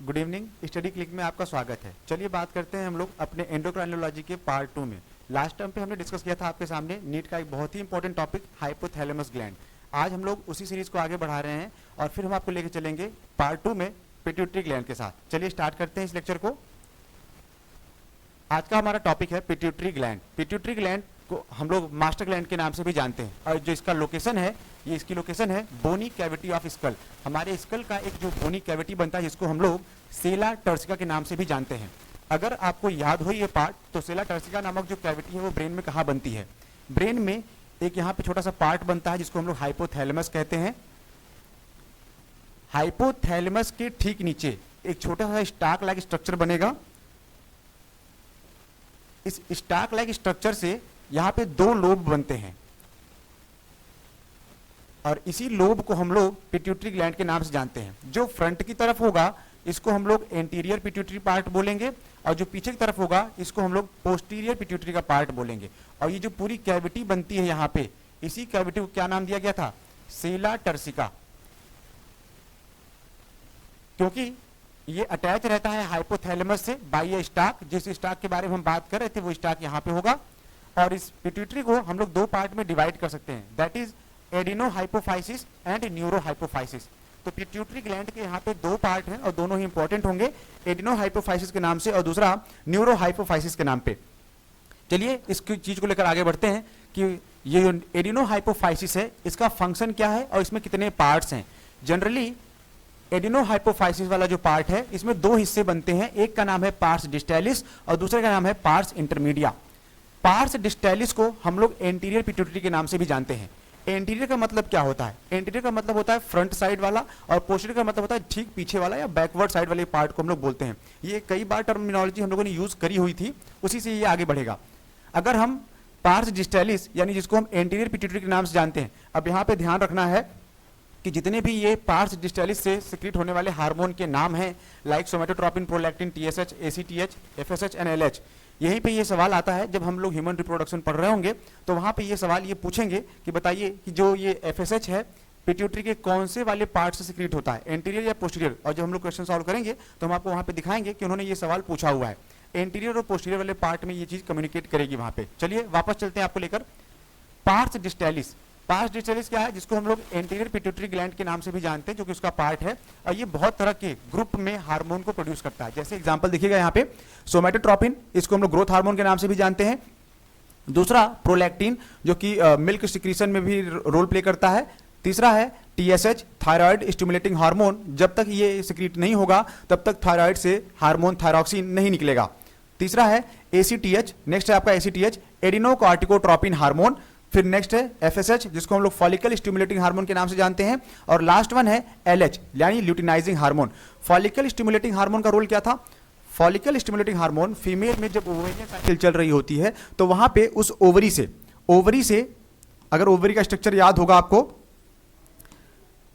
Good evening. Study click में आपका स्वागत है। चलिए बात करते हैं हम लोग अपने एंडोक्राइनोलॉजी के पार्ट 2 में। लास्ट टाइम पे हमने डिस्कस किया था आपके सामने नीट का एक बहुत ही इंपॉर्टेंट टॉपिक हाइपोथैलेमस ग्लैंड। आज हम लोग उसी सीरीज को आगे बढ़ा रहे हैं और फिर हम आपको लेके चलेंगे पार्ट 2 में पिट्यूटरी ग्लैंड के साथ। चलिए स्टार्ट करते हैं इस लेक्चर को। आज का हमारा टॉपिक है पिट्यूटरी ग्लैंड। पिट्यूटरी ग्लैंड को हम लोग मास्टर ग्लैंड के नाम से भी जानते हैं और जो इसका लोकेशन है, ये इसकी लोकेशन है बोनी कैविटी ऑफ स्कल। हमारे स्कल का एक जो बोनी कैविटी बनता है जिसको हम लोग सेला टर्सिका के नाम से भी जानते हैं। अगर आपको याद हो ये पार्ट, तो सेला टर्सिका नामक जो कैविटी है वो ब्रेन में कहाँ बनती है? ब्रेन में एक यहाँ पे छोटा सा पार्ट बनता है जिसको हम लोग हाइपोथैलेमस कहते हैं। हाइपोथैलेमस के ठीक नीचे एक छोटा सा स्टाक लाइक स्ट्रक्चर बनेगा। इस स्टाक लाइक स्ट्रक्चर से यहाँ पे दो लोब बनते हैं और इसी लोब को हम लोग पिट्यूटरी ग्लैंड के नाम से जानते हैं। जो फ्रंट की तरफ होगा इसको हम लोग एंटीरियर पिट्यूटरी पार्ट बोलेंगे और जो पीछे की तरफ होगा इसको हम लोग पोस्टीरियर पिट्यूटरी का पार्ट बोलेंगे। और ये जो पूरी कैविटी बनती है यहाँ पे, इसी कैविटी को क्या नाम दिया गया था? सेला टर्सिका। क्योंकि ये अटैच रहता है हाइपोथैलेमस से बाय ए स्टाक। जिस स्टाक के बारे में हम बात कर रहे थे वो स्टाक यहाँ पे होगा। और इस पिट्यूटरी को हम लोग दो पार्ट में डिवाइड कर सकते हैं, that is adeno hypophysis and neuro hypophysis. तो पिट्यूटरी ग्लैंड के यहाँ पे दो पार्ट हैं और दोनों ही इंपॉर्टेंट होंगे, एडिनो हाइपोफाइसिस के नाम से और दूसरा न्यूरो हाइपोफाइसिस के नाम पे। चलिए इस चीज को लेकर आगे बढ़ते हैं कि ये जो एडिनो हाइपोफाइसिस है इसका फंक्शन क्या है और इसमें कितने पार्ट्स हैं। जनरली एडिनो हाइपोफाइसिस वाला जो पार्ट है इसमें दो हिस्से बनते हैं, एक का नाम है पार्स डिस्टैलिस और दूसरे का नाम है पार्स इंटरमीडिया। पार्स डिस्टैलिस को हम लोग एंटीरियर पिट्यूटरी के नाम से भी जानते हैं। एंटीरियर का मतलब क्या होता है? एंटीरियर का मतलब होता है फ्रंट साइड वाला और पोस्टीरियर का मतलब होता है ठीक पीछे वाला या बैकवर्ड साइड वाले पार्ट को हम लोग बोलते हैं। ये कई बार टर्मिनोलॉजी हम लोगों ने यूज करी हुई थी, उसी से ये आगे बढ़ेगा। अगर हम पार्स डिस्टैलिस यानी जिसको हम एंटीरियर पिट्यूटरी के नाम से जानते हैं, अब यहाँ पे ध्यान रखना है कि जितने भी ये पार्स डिस्टैलिस से सिक्रीट होने वाले हार्मोन के नाम हैं like somatotropin, prolactin, TSH, ACTH, FSH and LH, यहीं पे ये सवाल आता है जब हम लोग ह्यूमन रिप्रोडक्शन पढ़ रहे होंगे तो वहां पे ये सवाल ये पूछेंगे कि बताइए कि जो ये एफएसएच है पिट्यूटरी के कौन से वाले पार्ट से सिक्रीट होता है, एंटीरियर या पोस्टीरियर। और जब हम लोग क्वेश्चन सॉल्व करेंगे तो हम आपको वहां पे दिखाएंगे कि उन्होंने ये सवाल पूछा हुआ है। एंटीरियर और पोस्टीरियर वाले पार्ट में ये चीज कम्युनिकेट करेगी वहां पे। चलिए वापस चलते हैं आपको लेकर पार्स डिस्टैलिस। पार्स डिस्टैलिस क्या है? जिसको हम लोग एंटीरियर पिट्यूटरी ग्लैंड के नाम से भी जानते हैं, जो कि उसका पार्ट है और ये बहुत तरह के ग्रुप में हार्मोन को प्रोड्यूस करता है। जैसे एग्जांपल देखिएगा यहाँ पे सोमेटोट्रोपिन, इसको हम लोग ग्रोथ हार्मोन के नाम से भी जानते हैं। दूसरा प्रोलैक्टिन जो कि मिल्क सिक्रीशन में भी रोल प्ले करता है। तीसरा है टीएसएच, थायराइड स्टिमुलेटिंग हार्मोन। जब तक ये सिक्रीट नहीं होगा तब तक थायराइड से हार्मोन थायरॉक्सिन नहीं निकलेगा। तीसरा है एसीटीएच, नेक्स्ट है आपका एसीटीएच एडिनोकार्टिकोट्रोपिन हार्मोन। फिर नेक्स्ट है एफएसएच जिसको हम लोग फॉलिकल स्टिमुलेटिंग हार्मोन के नाम से जानते हैं। और लास्ट वन है एलएच यानी luteinizing hormone. Follicle stimulating hormone का रोल क्या था? फॉलिकल स्टिमुलेटिंग हार्मोन फीमेल में जब ओवेरियन साइकिल चल रही होती है तो वहां पे उस ओवरी से अगर ओवरी का स्ट्रक्चर याद होगा आपको,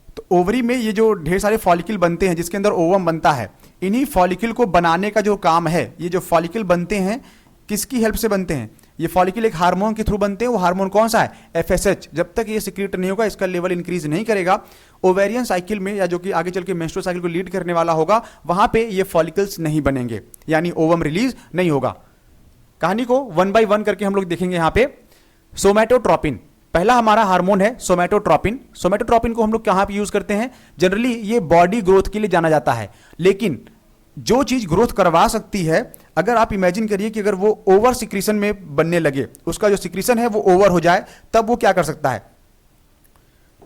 तो ओवरी में ये जो ढेर सारे फॉलिकल बनते हैं जिसके अंदर ओवम बनता है, इन्हीं फॉलिकल को बनाने का जो काम है, ये जो फॉलिकल बनते हैं किसकी हेल्प से बनते हैं? ये फॉलिकल एक हार्मोन के थ्रू बनते हैं। वो हार्मोन कौन सा है? एफएसएच। जब तक ये सिक्रीट नहीं होगा, इसका लेवल इंक्रीज नहीं करेगा, ओवेरियन साइकिल में या जो कि आगे चल के मेंस्ट्रुअल साइकिल को लीड करने वाला होगा, वहां पे ये फॉलिकल्स नहीं बनेंगे यानी ओवम रिलीज नहीं होगा। कहानी को वन बाय वन करके हम लोग देखेंगे। यहाँ पे सोमेटोट्रोपिन पहला हमारा हार्मोन है, सोमेटोट्रोपिन। सोमेटोट्रोपिन को हम लोग कहाँ पे यूज करते हैं? जनरली ये बॉडी ग्रोथ के लिए जाना जाता है। लेकिन जो चीज ग्रोथ करवा सकती है, अगर आप इमेजिन करिए कि अगर वो ओवर सिक्रीशन में बनने लगे, उसका जो सिक्रीशन है वो ओवर हो जाए, तब वो क्या कर सकता है?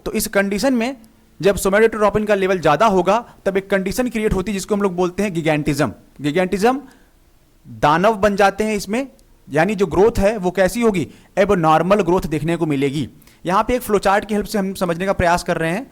तो इस कंडीशन में जब सोमेटोट्रोपिन का लेवल ज्यादा होगा तब एक कंडीशन क्रिएट होती है जिसको हम लोग बोलते हैं गिगैंटिज्म। गिगैंटिज्म, दानव बन जाते हैं इसमें, यानी जो ग्रोथ है वो कैसी होगी? अब नॉर्मल ग्रोथ देखने को मिलेगी। यहां पे एक फ्लोचार्ट की हेल्प से हम समझने का प्रयास कर रहे हैं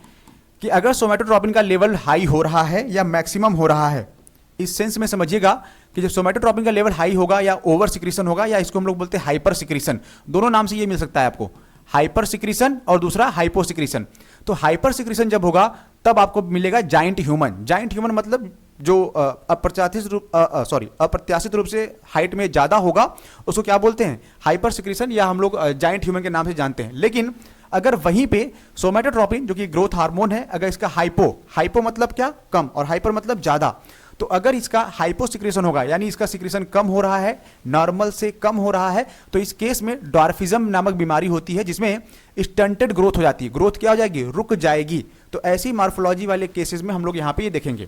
कि अगर सोमेटोट्रोपिन का लेवल हाई हो रहा है या मैक्सिमम हो रहा है, इस सेंस में समझिएगा कि जब सोमेटोट्रोपिन का लेवल हाई होगा या ओवर सिक्रीशन होगा, या इसको हम लोग बोलते हैं हाइपर सिक्रीशन, दोनों नाम से ये मिल सकता है आपको, हाइपर सिक्रीशन और दूसरा हाइपो सिक्रीशन। तो हाइपर सिक्रीशन जब होगा तब आपको मिलेगा जाइंट ह्यूमन। जाइंट ह्यूमन मतलब जो अप्रत्याशित रूप से हाइट में ज्यादा होगा उसको क्या बोलते हैं? हाइपर सिक्रीशन, या हम लोग जाइंट ह्यूमन के नाम से जानते हैं। लेकिन अगर वहीं पे सोमेटोट्रोपिन जो कि ग्रोथ हार्मोन है, अगर इसका हाइपो मतलब क्या? कम, और हाइपर मतलब ज्यादा, तो अगर इसका हाइपोसिक्रेशन होगा, यानी इसका सिक्रेशन कम हो रहा है, नॉर्मल से कम हो रहा है, तो इस केस में ड्वार्फिज्म नामक बीमारी होती है, जिसमें स्टंटेड ग्रोथ हो जाती है, ग्रोथ क्या हो जाएगी, रुक जाएगी। तो ऐसी मार्फोलॉजी वाले केसेस में हम लोग यहाँ पे ये देखेंगे।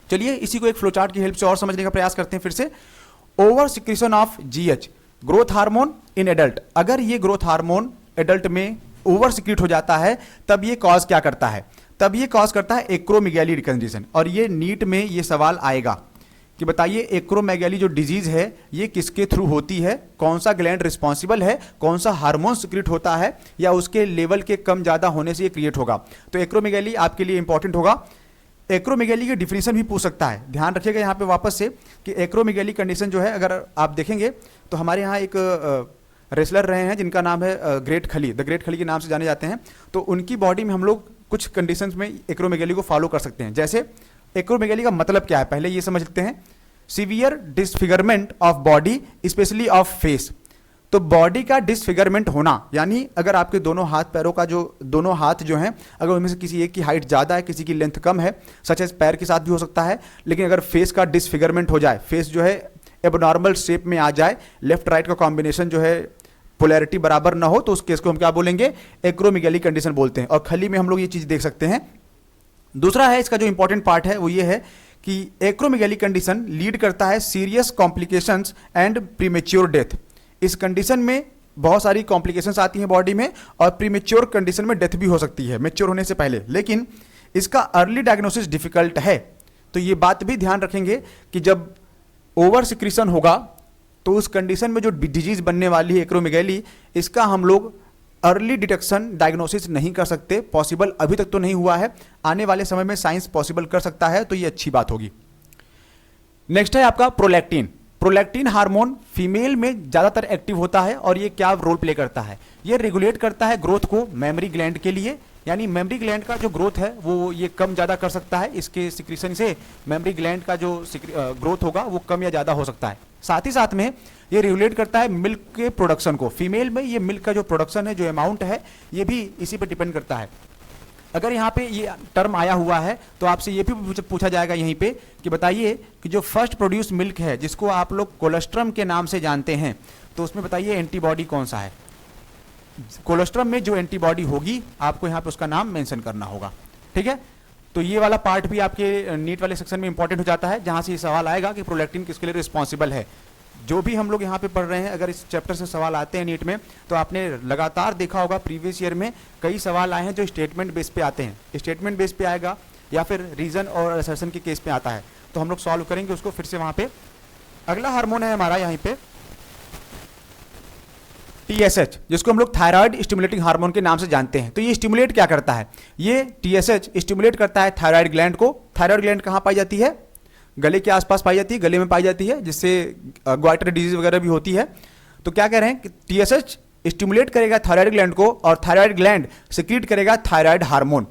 चलिए इसी को एक फ्लोचार्ट की हेल्प से और समझने का प्रयास करते हैं फिर से। Over secretion of GH, growth hormone in adult. अगर ये ग्रोथ हार्मोन एडल्ट में ओवर सिक्रीट हो जाता है, तब ये कॉज क्या करता है, तब ये कॉज करता है एक्रोमेगाली कंडीशन। और ये नीट में ये सवाल आएगा कि बताइए एक्रोमेगाली जो डिजीज है ये किसके थ्रू होती है, कौन सा ग्लैंड रिस्पॉन्सिबल है, कौन सा हार्मोन सिक्रीट होता है, या उसके लेवल के कम ज़्यादा होने से ये क्रिएट होगा। तो एक्रोमेगाली आपके लिए इंपॉर्टेंट होगा। एक्रोमेगाली की डिफिनेशन भी पूछ सकता है, ध्यान रखिएगा यहाँ पे वापस से कि एक्रोमेगाली कंडीशन जो है, अगर आप देखेंगे तो हमारे यहाँ एक रेसलर रहे हैं जिनका नाम है ग्रेट खली, द ग्रेट खली के नाम से जाने जाते हैं। तो उनकी बॉडी में हम लोग कुछ कंडीशंस में एक्रोमेगाली को फॉलो कर सकते हैं। जैसे एक्रोमेगाली का मतलब क्या है, पहले ये समझ लेते हैं। Severe disfigurement of body specially of face. तो बॉडी का डिसफिगरमेंट होना, यानी अगर आपके दोनों हाथ पैरों का जो दोनों हाथ जो हैं, अगर उनमें से किसी एक की हाइट ज़्यादा है, किसी की लेंथ कम है, सच एज पैर के साथ भी हो सकता है। लेकिन अगर फेस का डिसफिगरमेंट हो जाए, फेस जो है एबनॉर्मल शेप में आ जाए, लेफ्ट राइट का कॉम्बिनेशन जो है पोलैरिटी बराबर ना हो, तो उस केस को हम क्या बोलेंगे, एक्रोमेगाली कंडीशन बोलते हैं। और खली में हम लोग ये चीज़ देख सकते हैं। दूसरा है इसका जो इंपॉर्टेंट पार्ट है वो ये है कि एक्रोमेगाली कंडीशन लीड करता है serious complications and premature death. इस कंडीशन में बहुत सारी कॉम्प्लिकेशंस आती हैं बॉडी में, और प्रीमेच्योर कंडीशन में डेथ भी हो सकती है मेच्योर होने से पहले। लेकिन इसका अर्ली डायग्नोसिस डिफिकल्ट है। तो ये बात भी ध्यान रखेंगे कि जब ओवर सिक्रीशन होगा तो उस कंडीशन में जो डिजीज बनने वाली है एक्रोमेगाली, इसका हम लोग अर्ली डिटेक्शन डायग्नोसिस नहीं कर सकते, पॉसिबल अभी तक तो नहीं हुआ है। आने वाले समय में साइंस पॉसिबल कर सकता है, तो ये अच्छी बात होगी। नेक्स्ट है आपका प्रोलैक्टिन। प्रोलैक्टिन हार्मोन फीमेल में ज़्यादातर एक्टिव होता है, और ये क्या रोल प्ले करता है, ये रेगुलेट करता है ग्रोथ को मेमोरी ग्लैंड के लिए। यानी मेमोरी ग्लैंड का जो ग्रोथ है वो ये कम ज़्यादा कर सकता है। इसके सिक्रीशन से मेमोरी ग्लैंड का जो ग्रोथ होगा वो कम या ज़्यादा हो सकता है। साथ ही साथ में ये रेगुलेट करता है मिल्क के प्रोडक्शन को। फीमेल में ये मिल्क का जो प्रोडक्शन है, जो अमाउंट है, ये भी इसी पर डिपेंड करता है। अगर यहाँ पे ये टर्म आया हुआ है तो आपसे ये भी पूछा जाएगा यहीं पे कि बताइए कि जो फर्स्ट प्रोड्यूस मिल्क है, जिसको आप लोग कोलेस्ट्रम के नाम से जानते हैं, तो उसमें बताइए एंटीबॉडी कौन सा है। कोलेस्ट्रम में जो एंटीबॉडी होगी आपको यहाँ पे उसका नाम मेंशन करना होगा। ठीक है, तो ये वाला पार्ट भी आपके नीट वाले सेक्शन में इंपॉर्टेंट हो जाता है, जहाँ से ये सवाल आएगा कि प्रोलैक्टिन किसके लिए रिस्पॉन्सिबल है। जो भी हम लोग यहाँ पे पढ़ रहे हैं, अगर इस चैप्टर से सवाल आते हैं नीट में, तो आपने लगातार देखा होगा प्रीवियस ईयर में कई सवाल आए हैं जो स्टेटमेंट बेस पे आते हैं। स्टेटमेंट बेस पे आएगा या फिर रीजन और असर्शन के केस पे आता है, तो हम लोग सॉल्व करेंगे उसको फिर से वहाँ पे। अगला हार्मोन है हमारा यहाँ पे TSH, जिसको हम लोग थायराइड स्टिमुलेटिंग हार्मोन के नाम से जानते हैं। तो ये स्टिमुलेट क्या करता है, ये TSH स्टिमुलेट करता है थायराइड ग्लैंड को। थायराइड ग्लैंड कहाँ पाई जाती है, गले के आसपास पाई जाती है, गले में पाई जाती है, जिससे ग्वाइटर डिजीज वगैरह भी होती है। तो क्या कह रहे हैं कि TSH स्टिमुलेट करेगा थायराइड ग्लैंड को, और थायराइड ग्लैंड सिक्रीट करेगा थायराइड हार्मोन।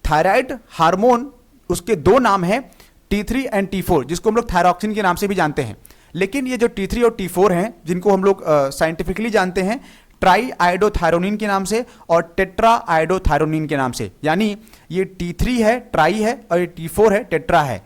थायराइड हार्मोन उसके दो नाम हैं, T3 एंड T4, जिसको हम लोग थायरॉक्सिन के नाम से भी जानते हैं। लेकिन ये जो T3 और T4 हैं, जिनको हम लोग साइंटिफिकली जानते हैं ट्राई आयोडोथायरोनिन के नाम से और टेट्रा आयोडोथायरोनिन के नाम से। यानी ये T3 है, ट्राई है, और ये T4 है, टेट्रा है।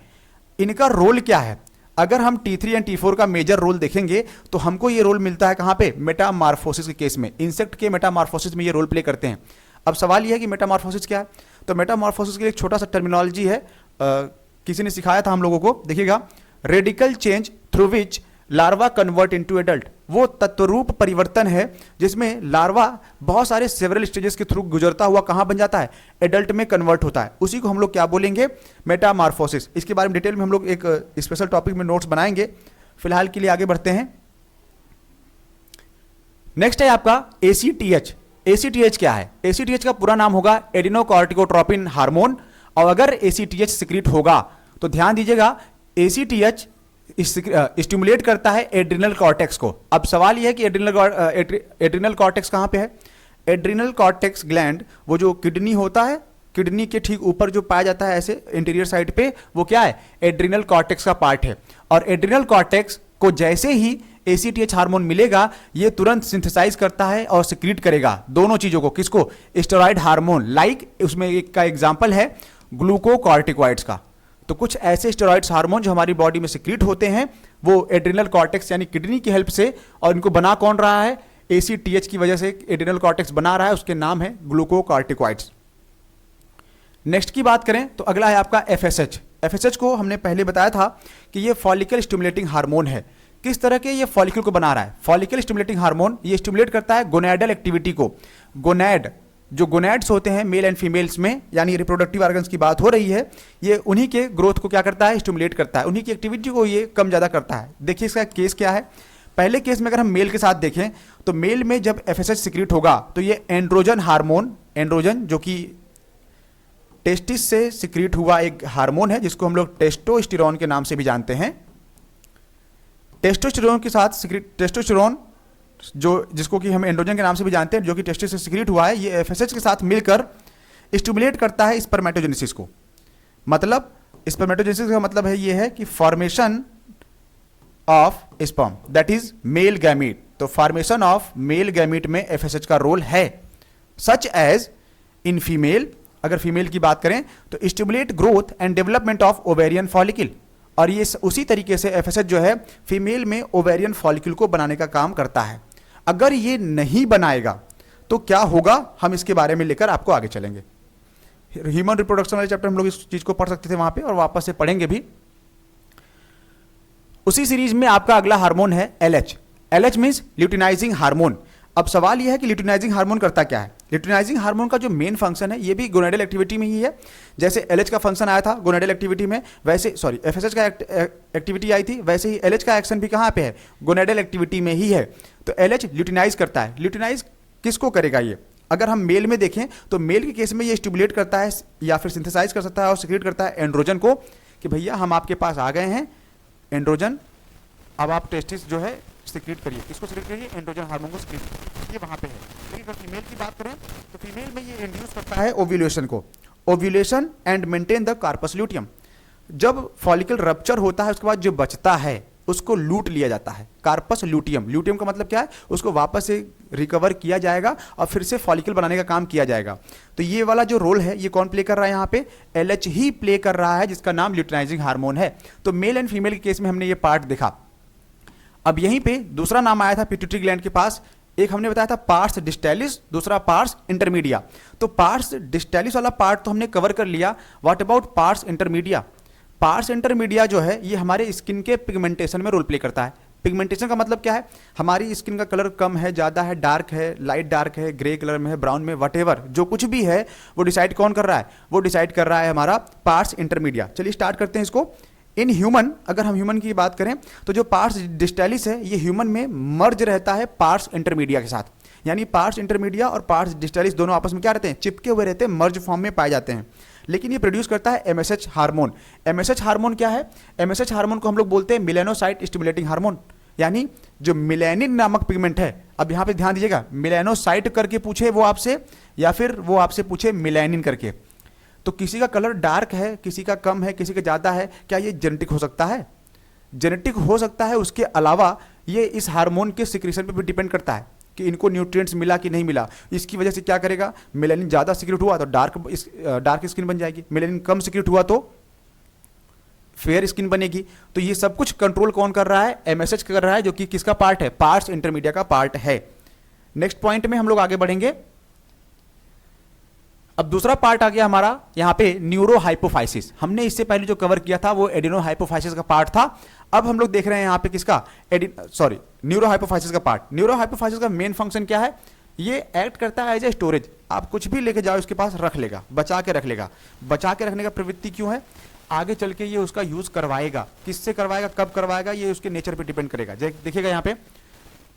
इनका रोल क्या है, अगर हम T3 एंड T4 का मेजर रोल देखेंगे तो हमको ये रोल मिलता है कहाँ पे, मेटामार्फोसिस के केस में। इंसेक्ट के मेटामार्फोसिस में ये रोल प्ले करते हैं। अब सवाल ये है कि मेटामार्फोसिस क्या है, तो मेटामार्फोसिस के लिए एक छोटा सा टर्मिनोलॉजी है, किसी ने सिखाया था हम लोगों को। देखिएगा, radical change through which larva convert into adult. वो तत्वरूप परिवर्तन है जिसमें लार्वा बहुत सारे सेवरल स्टेजेस के थ्रू गुजरता हुआ कहाँ बन जाता है, एडल्ट में कन्वर्ट होता है। उसी को हम लोग क्या बोलेंगे, मेटामार्फोसिस। इसके बारे में डिटेल में हम लोग एक स्पेशल टॉपिक में नोट्स बनाएंगे। फिलहाल के लिए आगे बढ़ते हैं। नेक्स्ट है आपका ACTH। ACTH क्या है, ACTH का पूरा नाम होगा एडिनोकॉर्टिकोट्रोपिन हार्मोन। और अगर ACTH सिक्रीट होगा तो ध्यान दीजिएगा, ACTH स्टिमुलेट करता है एड्रिनल कॉर्टेक्स को। अब सवाल यह है कि एड्रिनल कॉर्टेक्स कहाँ पे है। एड्रिनल कॉर्टेक्स ग्लैंड, वो जो किडनी होता है, किडनी के ठीक ऊपर जो पाया जाता है ऐसे इंटीरियर साइड पे, वो क्या है, एड्रिनल कॉर्टेक्स का पार्ट है। और एड्रिनल कॉर्टेक्स को जैसे ही ACTH हार्मोन मिलेगा, ये तुरंत सिंथेसाइज करता है और सिक्रीट करेगा दोनों चीजों को। किसको, स्टेरॉइड हार्मोन। लाइक उसमें एक का एग्जांपल है ग्लूकोकॉर्टिकॉइड्स का। तो कुछ ऐसे स्टेरॉइड्स हार्मोन जो हमारी बॉडी में सिक्रीट होते हैं वो एड्रिनल कॉर्टेक्स यानी किडनी की हेल्प से, और इनको बना कौन रहा है, ACTH की वजह से एड्रिनल कॉर्टेक्स बना रहा है, उसके नाम है ग्लूकोकार्टिकॉइड्स। नेक्स्ट की बात करें तो अगला है आपका FSH। FSH को हमने पहले बताया था कि ये फॉलिकल स्टिमुलेटिंग हार्मोन है। किस तरह के ये फॉलिकल को बना रहा है, फॉलिकल स्टिमुलेटिंग हार्मोन ये स्टिमुलेट करता है गोनैडल एक्टिविटी को। गोनैड, जो गोनैड्स होते हैं मेल एंड फीमेल्स में, यानी रिप्रोडक्टिव ऑर्गन्स की बात हो रही है, ये उन्हीं के ग्रोथ को क्या करता है, स्टिमुलेट करता है, उन्हीं की एक्टिविटी को ये कम ज़्यादा करता है। देखिए इसका केस क्या है। पहले केस में अगर हम मेल के साथ देखें तो मेल में जब FSH सिक्रीट होगा तो ये एंड्रोजन हार्मोन, एंड्रोजन जो कि टेस्टिस से सिक्रीट हुआ एक हार्मोन है जिसको हम लोग टेस्टोस्टेरोन के नाम से भी जानते हैं। टेस्टोस्टेरोन के साथ सिक्रीट, टेस्टोस्टेरोन जो जिसको कि हम एंड्रोजन के नाम से भी जानते हैं, जो कि टेस्टिस से सिक्रीट हुआ है, ये FSH के साथ मिलकर स्टिमुलेट करता है स्पर्मेटोजेनेसिस को। मतलब स्पर्मेटोजेनेसिस का मतलब है ये है कि formation of sperm, that is male gamete. तो फॉर्मेशन ऑफ मेल गैमीट में FSH का रोल है। सच एज इन फीमेल, अगर फीमेल की बात करें तो stimulate growth and development of ovarian follicle, और ये उसी तरीके से FSH जो है फीमेल में ओवेरियन फॉलिकल को बनाने का काम करता है। अगर ये नहीं बनाएगा तो क्या होगा, हम इसके बारे में लेकर आपको आगे चलेंगे। ह्यूमन रिप्रोडक्शन वाले चैप्टर हम लोग इस चीज को पढ़ सकते थे वहां पे, और वापस से पढ़ेंगे भी। उसी सीरीज में आपका अगला हार्मोन है LH। LH means luteinizing hormone. अब सवाल यह है कि ल्यूटिनाइजिंग हार्मोन करता क्या है। ल्यूटिनाइजिंग हार्मोन का जो मेन फंक्शन है ये भी गोनेडल एक्टिविटी में ही है। जैसे LH का फंक्शन आया था गोनेडल एक्टिविटी में, वैसे FSH का एक्टिविटी आई थी, वैसे ही LH का एक्शन भी कहाँ पे है, गोनेडल एक्टिविटी में ही है। तो LH ल्यूटिनाइज करता है। ल्यूटिनाइज किसको करेगा ये, अगर हम मेल में देखें तो मेल के केस में ये स्टिमुलेट करता है या फिर सिंथेसाइज कर सकता है और सिक्रीट करता है एंड्रोजन को, कि भैया हम आपके पास आ गए हैं एंड्रोजन, अब आप टेस्टिस जो है सिक्रीट करिए। किसको सिक्रीट करिए, एंड्रोजन हार्मोन को सिक्रीट करिए, ये वहां पे है। लेकिन अगर फीमेल की बात करें तो फीमेल में ये इंड्यूस करता है ओव्यूलेशन को, ovulation and maintain the corpus luteum. जब फॉलिकल रप्चर होता है उसके बाद जो बचता है उसको लूट लिया जाता है, कार्पस ल्यूटियम। ल्यूटियम का मतलब क्या है, उसको वापस से रिकवर किया जाएगा और फिर से फॉलिकल बनाने का काम किया जाएगा। तो ये वाला जो रोल है ये कौन प्ले कर रहा है, यहाँ पे LH ही प्ले कर रहा है, जिसका नाम ल्यूटिनाइजिंग हार्मोन है। तो मेल एंड फीमेल के केस में हमने ये पार्ट देखा। अब यहीं पे दूसरा नाम आया था पिट्यूटरी ग्लैंड के पास, एक हमने बताया था पार्स डिस्टेलिस, दूसरा पार्स इंटरमीडिया। तो पार्स डिस्टेलिस वाला पार्ट तो हमने कवर कर लिया, what about parse intermedia. Parse intermedia जो है ये हमारे स्किन के पिगमेंटेशन में रोल प्ले करता है। पिगमेंटेशन का मतलब क्या है, हमारी स्किन का कलर कम है, ज़्यादा है, डार्क है, लाइट डार्क है, ग्रे कलर में है, ब्राउन में, वटेवर जो कुछ भी है वो डिसाइड कौन कर रहा है, वो डिसाइड कर रहा है हमारा पार्स इंटरमीडिया। चलिए स्टार्ट करते हैं इसको। इन ह्यूमन, अगर हम ह्यूमन की बात करें तो जो पार्स डिस्टेलिस है ये ह्यूमन में मर्ज रहता है पार्स इंटरमीडिया के साथ, यानी पार्स इंटरमीडिया और पार्स डिस्टेलिस दोनों आपस में क्या रहते हैं, चिपके हुए रहते हैं, मर्ज फॉर्म में पाए जाते हैं। लेकिन ये प्रोड्यूस करता है MSH हार्मोन। MSH हार्मोन क्या है, MSH हार्मोन को हम लोग बोलते हैं मिलेनोसाइट स्टिमुलेटिंग हार्मोन, यानी जो मिलेनिन नामक पिगमेंट है। अब यहाँ पे ध्यान दीजिएगा, मिलेनोसाइट करके पूछे वो आपसे या फिर वो आपसे पूछे मिलेनिन करके, तो किसी का कलर डार्क है, किसी का कम है, किसी का ज़्यादा है, क्या ये जेनेटिक हो सकता है? जेनेटिक हो सकता है। उसके अलावा ये इस हार्मोन के सिक्रीशन पे भी डिपेंड करता है कि इनको न्यूट्रिएंट्स मिला कि नहीं मिला। इसकी वजह से क्या करेगा, मेलानिन ज़्यादा सिक्रीट हुआ तो डार्क स्किन बन जाएगी, मेलानिन कम सिक्रीट हुआ तो फेयर स्किन बनेगी। तो ये सब कुछ कंट्रोल कौन कर रहा है, MSH कर रहा है, जो कि किसका पार्ट है, पार्स इंटरमीडिया का पार्ट है। नेक्स्ट पॉइंट में हम लोग आगे बढ़ेंगे। अब दूसरा पार्ट आ गया हमारा यहाँ पे न्यूरो हाइपोफाइसिस। हमने इससे पहले जो कवर किया था वो एडिनो हाइपोफाइसिस का पार्ट था। अब हम लोग देख रहे हैं यहाँ पे किसका, न्यूरो हाइपोफाइसिस का पार्ट। न्यूरो हाइपोफाइसिस का मेन फंक्शन क्या है, ये एक्ट करता है एज ए स्टोरेज। आप कुछ भी लेके जाओ इसके पास रख लेगा, बचा के रख लेगा। बचा के रखने का प्रवृत्ति क्यों है, आगे चल के ये उसका यूज करवाएगा। किससे करवाएगा, कब करवाएगा, ये उसके नेचर पे डिपेंड करेगा। देखिएगा यहाँ पे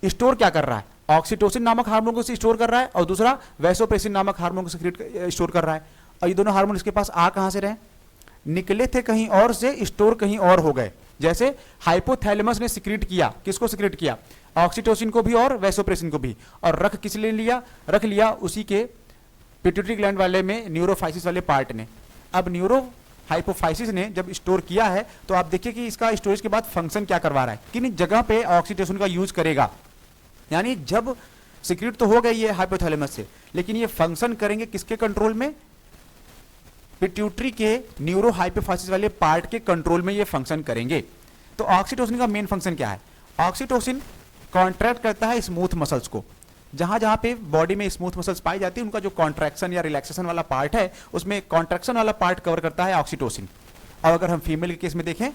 स्टोर क्या कर रहा है, ऑक्सीटोसिन नामक हार्मोन को स्टोर कर रहा है और दूसरा वैसोप्रेसिन नामक हार्मोन को स्टोर कर रहा है। और ये दोनों हार्मोन इसके पास आ कहां से रहे, निकले थे कहीं और से, स्टोर कहीं और हो गए। जैसे हाइपोथैलेमस ने सिक्रीट किया, किसको सिक्रीट किया, ऑक्सीटोसिन को भी और वैसोप्रेसिन को भी, और रख किस लिए लिया, रख लिया उसी के पिट्यूटरी ग्लैंड वाले में, न्यूरोफाइसिस वाले पार्ट ने। अब न्यूरो हाइपोफाइसिस ने जब स्टोर किया है तो आप देखिए कि इसका स्टोरेज के बाद फंक्शन क्या करवा रहा है, किन जगह पे ऑक्सीटोसिन का यूज करेगा। यानी जब सिक्रीट तो हो गई है हाइपोथैलेमस से, लेकिन ये फंक्शन करेंगे किसके कंट्रोल में, पिट्यूटरी के न्यूरोहाइपोफाइसिस वाले पार्ट के कंट्रोल में ये फंक्शन करेंगे। तो ऑक्सीटोसिन का मेन फंक्शन क्या है? ऑक्सीटोसिन कॉन्ट्रैक्ट करता है स्मूथ मसल्स को। जहां जहां पे बॉडी में स्मूथ मसल्स पाई जाती है उनका जो कॉन्ट्रैक्शन या रिलैक्सेशन वाला पार्ट है उसमें कॉन्ट्रैक्शन वाला पार्ट कवर करता है ऑक्सीटोसिन। और अगर हम फीमेल के केस में देखें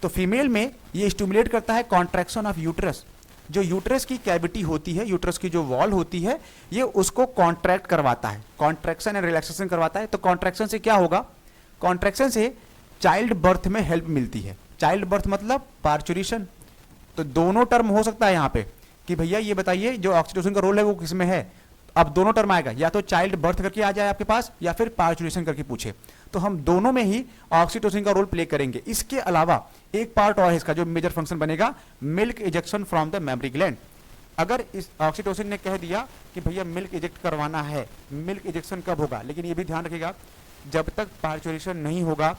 तो फीमेल में ये स्टिमुलेट करता है कॉन्ट्रैक्शन ऑफ यूट्रस। जो यूट्रस की कैविटी होती है, यूट्रस की जो वॉल होती है, ये उसको कॉन्ट्रैक्ट करवाता है, कॉन्ट्रैक्शन एंड रिलैक्सेशन करवाता है। तो कॉन्ट्रैक्शन से क्या होगा? कॉन्ट्रैक्शन से चाइल्ड बर्थ में हेल्प मिलती है। चाइल्ड बर्थ मतलब पार्चुरेशन। तो दोनों टर्म हो सकता है यहाँ पे कि भैया ये बताइए जो ऑक्सीटोसिन का रोल है वो किसमें है। अब दोनों टर्म आएगा, या तो चाइल्ड बर्थ करके आ जाए आपके पास या फिर पार्चुरेशन करके पूछे। तो हम दोनों में ही ऑक्सीटोसिन का रोल प्ले करेंगे। इसके अलावा एक पार्ट और है इसका जो मेजर फंक्शन बनेगा, milk ejection from the mammary gland. अगर इस ऑक्सीटोसिन ने कह दिया कि भैया मिल्क इजेक्ट करवाना है, मिल्क इजेक्शन कब होगा? लेकिन ये भी ध्यान रखिएगा, जब तक पार्चुरेशन नहीं होगा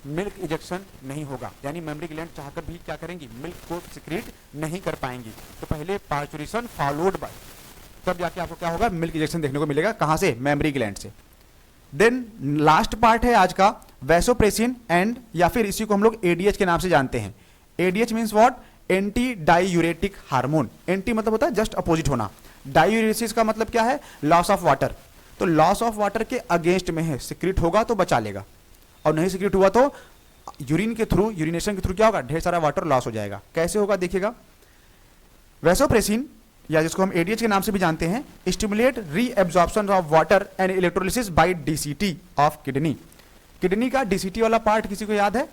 मिल्क इजेक्शन नहीं होगा। यानी मेमरी ग्लैंड चाहकर भी क्या करेंगी? मिल्क को सिक्रीट नहीं कर पाएंगी। तो पहले पार्चुरेशन फॉलोड बाय, तब जाके आपको क्या होगा? मिल्क इजेक्शन देखने को मिलेगा। कहां से? मेमरी ग्लैंड से। देन लास्ट पार्ट है आज का वैसोप्रेसिन एंड, या फिर इसी को हम लोग एडीएच के नाम से जानते हैं। ADH means what? Anti diuretic hormone. Anti मतलब होता है जस्ट अपोजिट होना। डाईयूरेसिस का मतलब क्या है? Loss of water. तो लॉस ऑफ वाटर के अगेंस्ट में है, सिक्रीट होगा तो बचा लेगा और नहीं सिक्रीट हुआ तो यूरिन के थ्रू, यूरिनेशन के थ्रू क्या होगा? ढेर सारा वाटर लॉस हो जाएगा। कैसे होगा देखिएगा। वैसोप्रेसिन या जिसको हम एडीएच के नाम से भी जानते हैं, stimulate reabsorption of water and electrolysis by DCT of kidney. Kidney का डीसीटी वाला पार्ट किसी को याद है?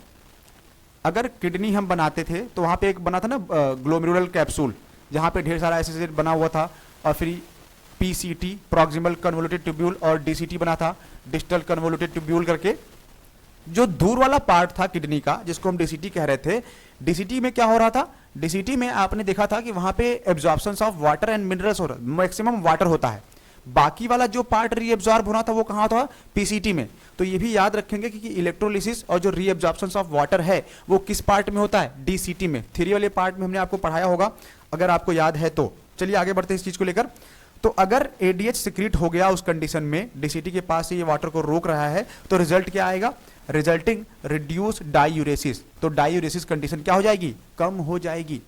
अगर किडनी हम बनाते थे तो वहां पे एक बना था ना ग्लोमेरुलर कैप्सूल, जहां पे ढेर सारा ऐसे बना हुआ था, और फिर पीसीटी प्रॉक्सिमल कन्वोल्यूटेड ट्यूब्यूल और डीसीटी बना था डिस्टल कन्वोल्यूटेड ट्यूब्यूल करके। जो दूर वाला पार्ट था किडनी का जिसको हम डीसीटी कह रहे थे, डीसीटी में क्या हो रहा था? डीसीटी में आपने देखा था कि वहां पे absorption of water and minerals हो रहा, मैक्सिमम वाटर होता है। बाकी वाला जो पार्ट रीएब्जॉर्ब होना था वो कहां था? पीसीटी में। तो ये भी याद रखेंगे कि इलेक्ट्रोलिसिस और जो रीएब्जॉर्प्शन ऑफ वाटर है वो किस पार्ट में होता है? डीसीटी में। थ्री वाले पार्ट में हमने आपको पढ़ाया होगा अगर आपको याद है तो। चलिए आगे बढ़ते हैं इस चीज को लेकर। तो अगर एडीएच सिक्रीट हो गया उस कंडीशन में, डीसीटी के पास से ये वाटर को रोक रहा है, तो रिजल्ट क्या आएगा? Resulting reduce diuresis. तो डाईयूरेसिस कंडीशन क्या हो जाएगी? कम हो जाएगी।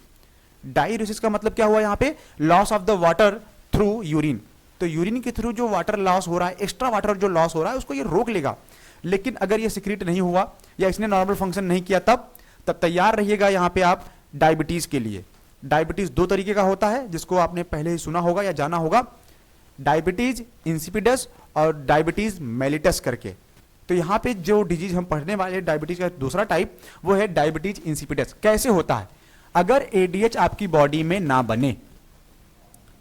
डाईयूरेसिस का मतलब क्या हुआ यहाँ पे? Loss of the water through urine. तो यूरिन के थ्रू जो वाटर लॉस हो रहा है, एक्स्ट्रा वाटर जो लॉस हो रहा है, उसको ये रोक लेगा। लेकिन अगर ये सिक्रीट नहीं हुआ या इसने नॉर्मल फंक्शन नहीं किया, तब तैयार रहिएगा यहाँ पे आप डायबिटीज के लिए। डायबिटीज दो तरीके का होता है जिसको आपने पहले ही सुना होगा या जाना होगा, डायबिटीज इंसिपिडस और डायबिटीज मेलिटस करके। तो यहाँ पे जो डिजीज हम पढ़ने वाले डायबिटीज का दूसरा टाइप वो है डायबिटीज इंसिपिडस। कैसे होता है? अगर एडीएच आपकी बॉडी में ना बने,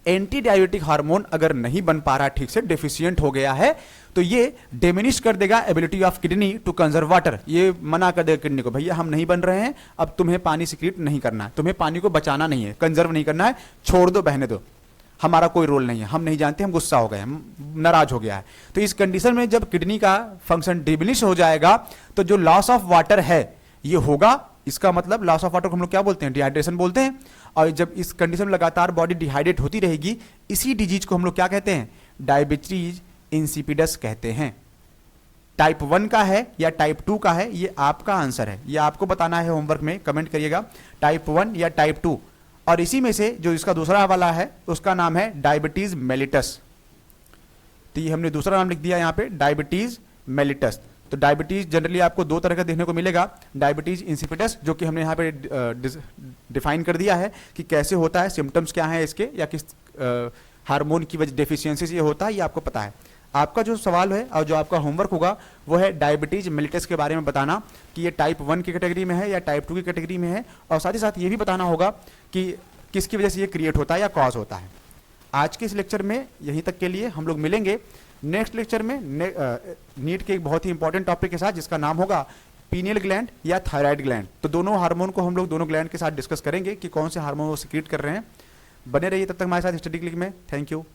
एंटी डायबिटिक हार्मोन अगर नहीं बन पा रहा ठीक से, डेफिशिएंट हो गया है, तो ये डिमिनिश कर देगा ability of kidney to conserve water. ये मना कर देगा किडनी को, भैया हम नहीं बन रहे हैं, अब तुम्हें पानी सिक्रीट नहीं करना है, तुम्हें पानी को बचाना नहीं है, कंजर्व नहीं करना है, छोड़ दो, बहने दो, हमारा कोई रोल नहीं है, हम नहीं जानते, हम गुस्सा हो गए, हम नाराज हो गया है। तो इस कंडीशन में जब किडनी का फंक्शन डिमिनिश हो जाएगा तो जो लॉस ऑफ वाटर है ये होगा। इसका मतलब लॉस ऑफ वाटर को हम लोग क्या बोलते हैं? डिहाइड्रेशन बोलते हैं। और जब इस कंडीशन में लगातार बॉडी डिहाइड्रेट होती रहेगी, इसी डिजीज को हम लोग क्या कहते हैं? डायबिटीज इंसिपिडस कहते हैं। टाइप 1 का है या टाइप 2 का है, ये आपका आंसर है, ये आपको बताना है होमवर्क में, कमेंट करिएगा टाइप 1 या टाइप 2। और इसी में से जो इसका दूसरा वाला है उसका नाम है डायबिटीज मेलिटस। तो ये हमने दूसरा नाम लिख दिया यहाँ पे, डायबिटीज मेलिटस। तो डायबिटीज जनरली आपको दो तरह का देखने को मिलेगा, डायबिटीज इंसिपिडस जो कि हमने यहाँ पे डिफाइन कर दिया है कि कैसे होता है, सिम्टम्स क्या हैं इसके, या किस हार्मोन की वजह डेफिशिएंसी से ये होता है, ये आपको पता है। आपका जो सवाल है और जो आपका होमवर्क होगा वो है डायबिटीज मेलिटस के बारे में बताना कि ये टाइप 1 की कैटेगरी में है या टाइप 2 की कैटेगरी में है, और साथ ही साथ ये भी बताना होगा कि किसकी वजह से ये क्रिएट होता है या कॉज होता है। आज के इस लेक्चर में यहीं तक के लिए, हम लोग मिलेंगे नेक्स्ट लेक्चर में नीट के एक बहुत ही इंपॉर्टेंट टॉपिक के साथ जिसका नाम होगा पीनियल ग्लैंड या थायराइड ग्लैंड। तो दोनों हार्मोन को हम लोग दोनों ग्लैंड के साथ डिस्कस करेंगे कि कौन से हार्मोन वो सिक्रीट कर रहे हैं। बने रहिए तब तक हमारे साथ स्टडी क्लिक में। Thank you.